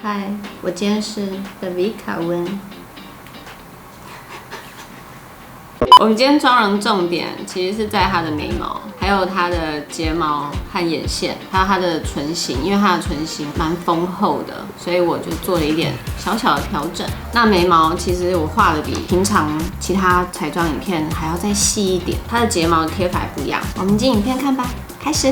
嗨，我今天是 Vivica 温。我们今天妆容重点其实是在她的眉毛，还有她的睫毛和眼线，还有她的唇形，因为她的唇形蛮丰厚的，所以我就做了一点小小的调整。那眉毛其实我画的比平常其他彩妆影片还要再细一点，它的睫毛贴法不一样。我们进影片看吧，开始。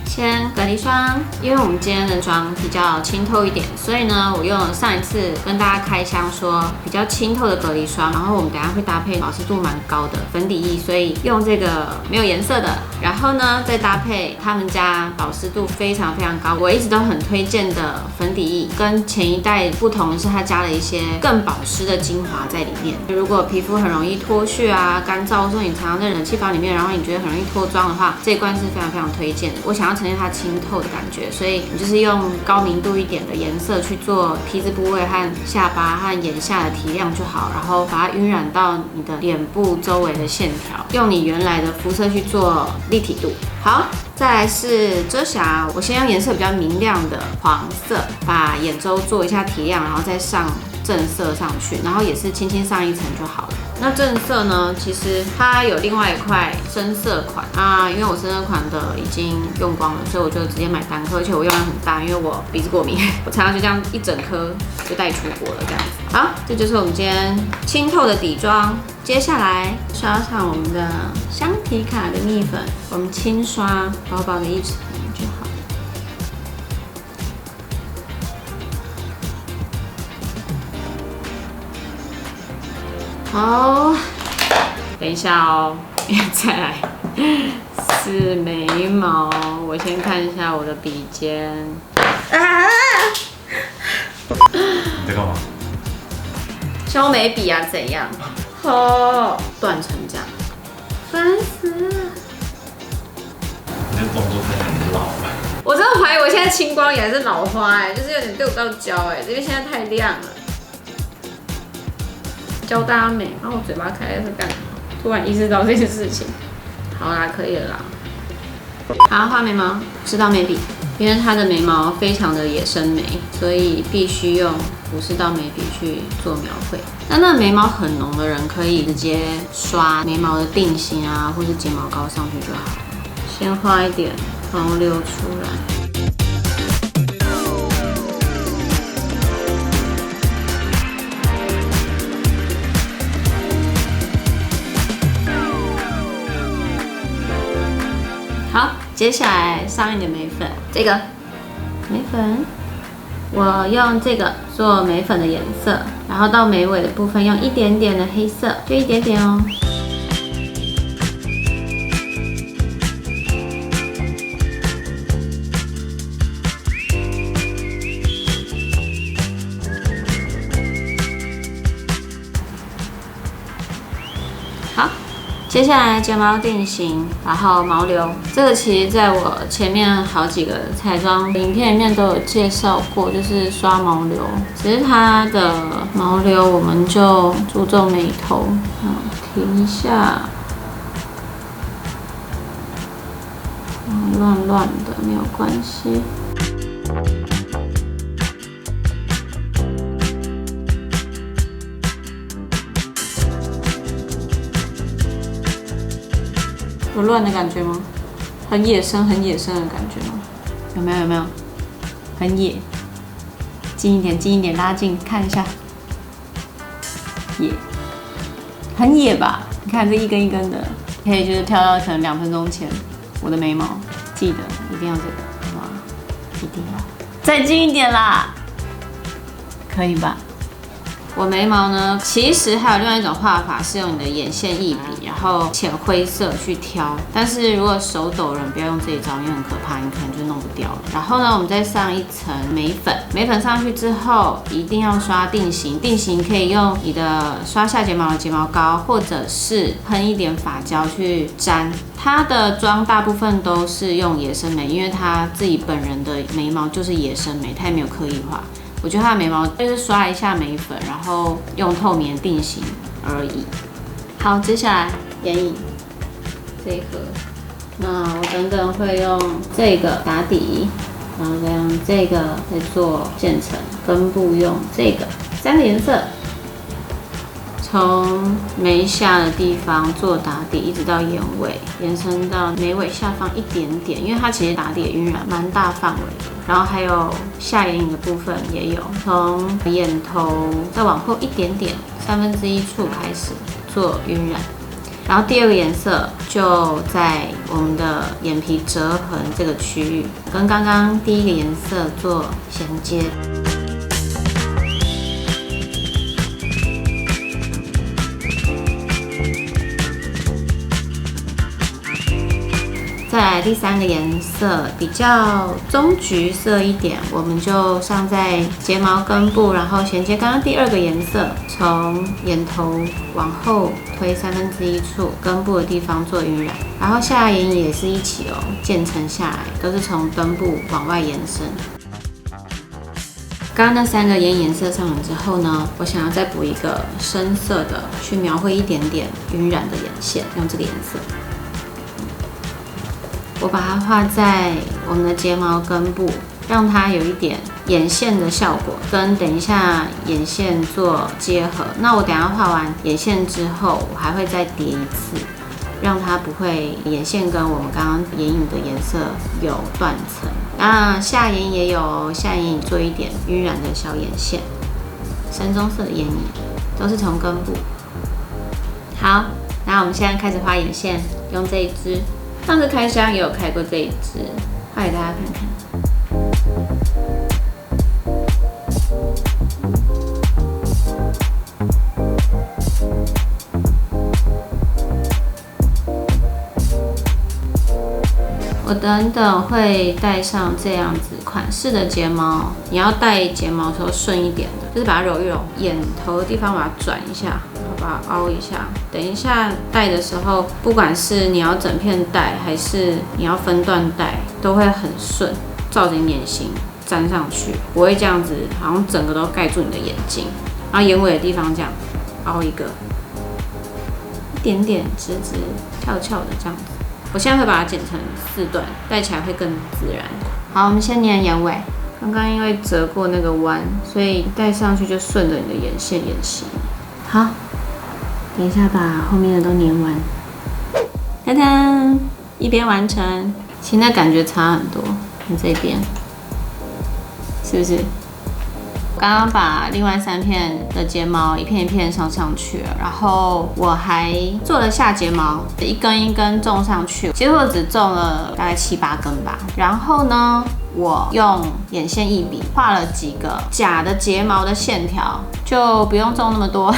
先隔离霜，因为我们今天的妆比较清透一点，所以呢，我用了上一次跟大家开箱说比较清透的隔离霜，然后我们等一下会搭配保湿度蛮高的粉底液，所以用这个没有颜色的，然后呢再搭配他们家保湿度非常非常高，我一直都很推荐的粉底液，跟前一代不同的是它加了一些更保湿的精华在里面。如果皮肤很容易脱屑啊、干燥，或者你常常在冷气房里面，然后你觉得很容易脱妆的话，这一罐是非常非常推荐的。我想要呈现它清透的感觉，所以你就是用高明度一点的颜色去做 T 字部位和下巴和眼下的提亮就好，然后把它晕染到你的脸部周围的线条，用你原来的肤色去做立体度。好，再来是遮瑕，我先用颜色比较明亮的黄色，把眼周做一下提亮，然后再上正色上去，然后也是轻轻上一层就好了。那正色呢，其实它有另外一块深色款啊，因为我深色款的已经用光了，所以我就直接买单颗，而且我用量很大，因为我鼻子过敏，我常常就这样一整颗就带出国了这样子。好，这就是我们今天清透的底妆。接下来刷上我们的香缇卡的蜜粉，我们轻刷薄薄的一层就好。好，等一下哦，再来是眉毛。我先看一下我的笔尖。啊！你在干嘛？削眉笔啊？怎样？哦，断成这样，烦死了！你的动作看起来很老了。我真的怀疑我现在青光眼还是老花就是有点对不到焦这边现在太亮了。教大家美，然后我嘴巴开是干什么？突然意识到这件事情。好啦，可以了啦。好，画眉毛，湿到眉笔，因为它的眉毛非常的野生眉，所以必须用浮式到眉笔去做描绘。那眉毛很浓的人可以直接刷眉毛的定型啊，或是睫毛膏上去就好。先画一点毛流出来。好，接下来上一点眉粉，这个眉粉，我用这个做眉粉的颜色，然后到眉尾的部分用一点点的黑色，就一点点哦。好。接下来睫毛定型，然后毛流，这个其实在我前面好几个彩妆影片里面都有介绍过，就是刷毛流。只是它的毛流我们就注重眉头，停一下，乱乱的没有关系。有乱的感觉吗？很野生、很野生的感觉吗？有没有？有没有？很野。近一点，近一点，拉近看一下。野，很野吧？你看这一根一根的，可以就是跳到可能2分钟前我的眉毛，记得一定要这个，好吗？一定要。再近一点啦，可以吧？我眉毛呢，其实还有另外一种画法，是用你的眼线液笔，然后浅灰色去挑。但是如果手抖人不要用这一招，因为很可怕，你可能就弄不掉了。然后呢，我们再上一层眉粉，眉粉上去之后，一定要刷定型。定型可以用你的刷下睫毛的睫毛膏，或者是喷一点发胶去沾。它的妆大部分都是用野生眉，因为它自己本人的眉毛就是野生眉，它也没有刻意画。我觉得它的眉毛就是刷一下眉粉，然后用透明定型而已。好，接下来眼影这一盒，那我等等会用这个打底，然后再用这个来做渐层，根部用这个3个颜色，从眉下的地方做打底，一直到眼尾，延伸到眉尾下方一点点，因为它其实打底的晕染蛮大范围的。然后还有下眼影的部分也有，从眼头再往后一点点，1/3处开始做晕染。然后第二个颜色就在我们的眼皮折痕这个区域，跟刚刚第一个颜色做衔接。再来第3个颜色比较棕橘色一点，我们就上在睫毛根部，然后衔接刚刚第2个颜色，从眼头往后推1/3处，根部的地方做晕染，然后下眼影也是一起哦，渐层下来都是从根部往外延伸。刚刚那3个眼影颜色上完之后呢，我想要再补一个深色的，去描绘一点点晕染的眼线，用这个颜色。我把它画在我们的睫毛根部，让它有一点眼线的效果，跟等一下眼线做结合。那我等一下画完眼线之后，我还会再叠一次，让它不会眼线跟我们刚刚眼影的颜色有断层。那下眼也有，下眼影做一点晕染的小眼线，深棕色的眼影都是从根部。好，那我们现在开始画眼线，用这一支。上次开箱也有开过这一支，画给大家看看。我等等会戴上这样子款式的睫毛，你要戴睫毛的时候顺一点的，就是把它揉一揉，眼头的地方把它转一下，然后把它凹一下。等一下戴的时候，不管是你要整片戴还是你要分段戴，都会很顺，照着你眼型粘上去，不会这样子好像整个都盖住你的眼睛。然后眼尾的地方这样凹一个，一点点直直翘翘的这样子。我现在会把它剪成4段，戴起来会更自然。好，我们先粘眼尾。刚刚因为折过那个弯，所以戴上去就顺着你的眼线眼型。好，等一下把后面的都粘完。噔噔，一边完成，现在感觉差很多。你这边是不是？刚刚把另外3片的睫毛一片一片上去了，然后我还做了下睫毛，一根一根种上去，其实我只种了大概7、8根吧。然后呢，我用眼线一笔画了几个假的睫毛的线条，就不用种那么多，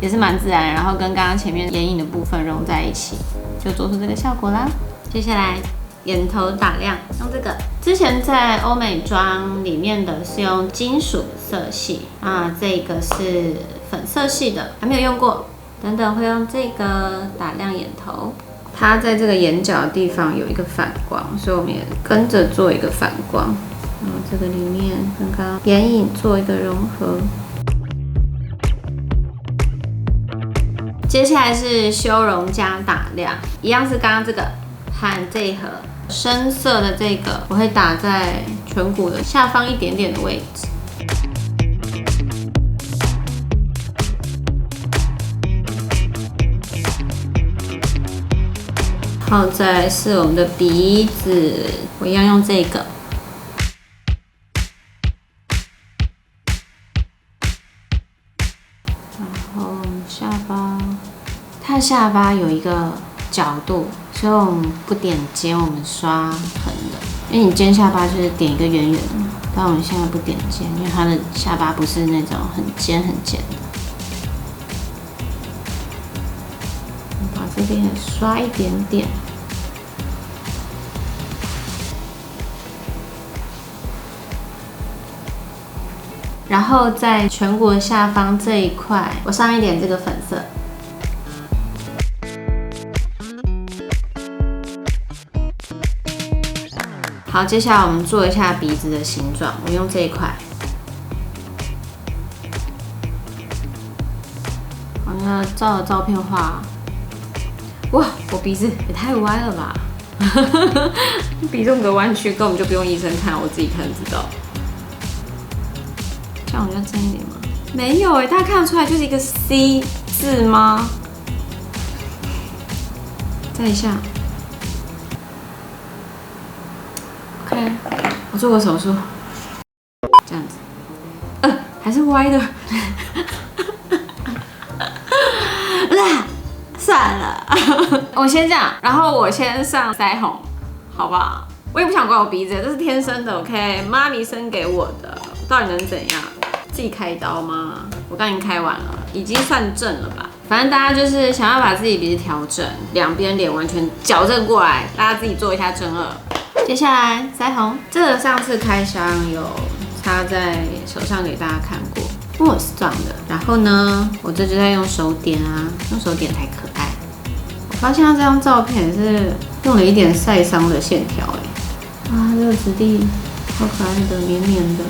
也是蛮自然。然后跟刚刚前面眼影的部分融在一起，就做出这个效果啦。接下来眼头打亮，用这个。之前在欧美妆里面的是用金属色系，这个是粉色系的，还没有用过。等等会用这个打亮眼头，它在这个眼角的地方有一个反光，所以我们也跟着做一个反光。然后这个里面跟刚刚眼影做一个融合。接下来是修容加打亮，一样是刚刚这个和这一盒。深色的这个我会打在颧骨的下方一点点的位置，然后再来是我们的鼻子，我一样用这个，然后下巴，它的下巴有一个角度。所以我们不点尖，我们刷横的，因为你尖下巴就是点一个圆圆的嘛。但我们现在不点尖，因为它的下巴不是那种很尖的。把这边也刷一点点，然后在颧骨的下方这一块，我上一点这个粉色。好，接下来我们做一下鼻子的形状，我用这一块。我那照着照片画，哇，我鼻子也太歪了吧！鼻中隔弯曲根本就不用医生看，我自己看知道。这样我要正一点吗？没有大家看得出来就是一个 C 字吗？再一下。OK， 我做过手术，这样子，还是歪的。算了，我先这样，然后我先上腮红，好不好？我也不想刮我鼻子，这是天生的 ，OK， 妈咪生给我的，到底能怎样？自己开刀吗？我刚已经开完了，已经算正了吧？反正大家就是想要把自己鼻子调整，两边脸完全矫正过来，大家自己做一下正二。接下来腮红，这个上次开箱有擦在手上给大家看过。慕斯状的，然后呢，我这就在用手点啊，用手点才可爱。我发现它这张照片也是用了一点晒伤的线条啊，这个质地好可爱的，绵绵的，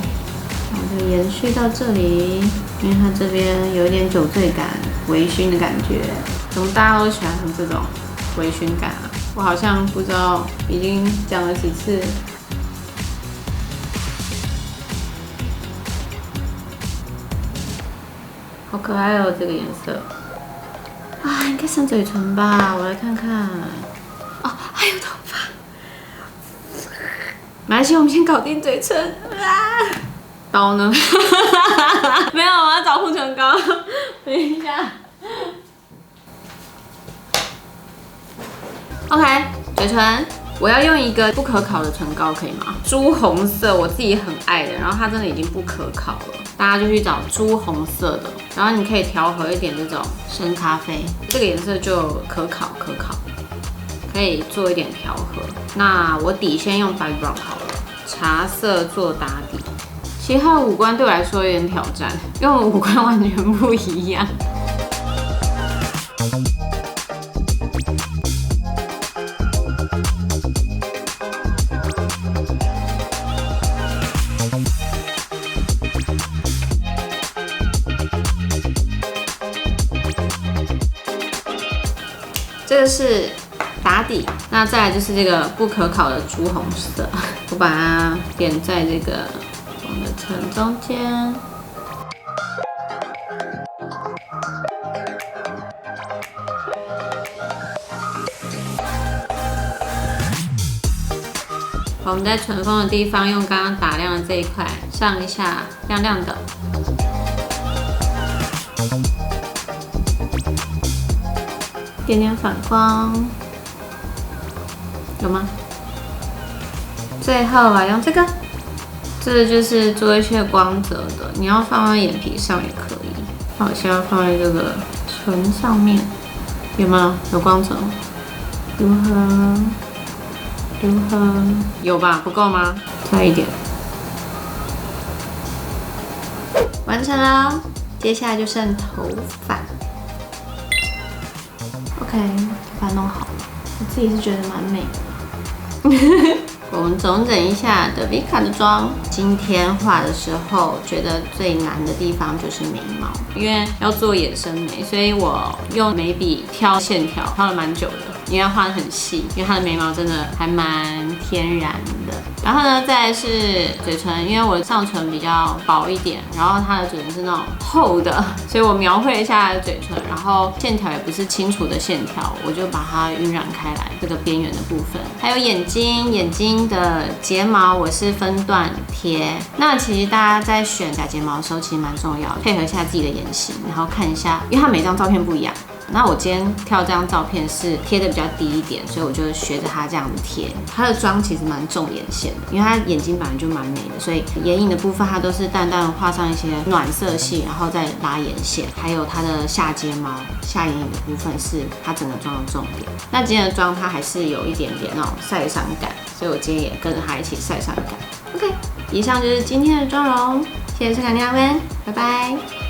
然后就延续到这里，因为它这边有一点酒醉感、微醺的感觉，怎么大家都喜欢这种微醺感啊？我好像不知道已经讲了几次。好可爱哦，这个颜色啊，应该上嘴唇吧？我来看看。哦，还有头发。没关系，我们先搞定嘴唇。啊，刀呢？没有，我要找护唇膏。等一下。OK， 嘴唇。我要用一个不可考的唇膏，可以吗？朱红色，我自己很爱的，然后它真的已经不可考了，大家就去找朱红色的，然后你可以调和一点这种深咖啡，这个颜色就可考，可以做一点调和。那我底先用白 brown 好了，茶色做打底。其实它的五官对我来说有点挑战，因为我五官完全不一样。这个是打底，那再来就是这个不可考的朱红色，我把它点在这个我的唇中间。我们在唇峰的地方用刚刚打亮的这一块上一下亮亮的。点点反光，有吗？最后啊，用这个，这就是做一些光泽的，你要放在眼皮上也可以。那我现在放在这个唇上面，有没有？有光泽？如何？有吧？不够吗？再一点。完成了，接下来就剩头发。OK， 把它弄好了，我自己是觉得蛮美的。我们总整一下的 Vika 的妆，今天画的时候觉得最难的地方就是眉毛，因为要做衍生眉，所以我用眉笔挑线条，挑了蛮久的，因为它画得很细，因为它的眉毛真的还蛮天然的。然后呢，再来是嘴唇，因为我的上唇比较薄一点，然后它的嘴唇是那种厚的，所以我描绘一下它的嘴唇，然后线条也不是清楚的线条，我就把它晕染开来，这个边缘的部分。还有眼睛的睫毛我是分段贴。那其实大家在选假睫毛的时候，其实蛮重要的，配合一下自己的眼型，然后看一下，因为它每张照片不一样。那我今天挑这张照片是贴的比较低一点，所以我就学着它这样子贴。它的妆其实蛮重眼线的，因为它眼睛本来就蛮美的，所以眼影的部分它都是淡淡画上一些暖色系，然后再拉眼线。还有它的下睫毛、下眼影的部分是它整个妆的重点。那今天的妆它还是有一点点那种晒伤感，所以我今天也跟着它一起晒伤感。OK， 以上就是今天的妆容，谢谢收看，拜拜。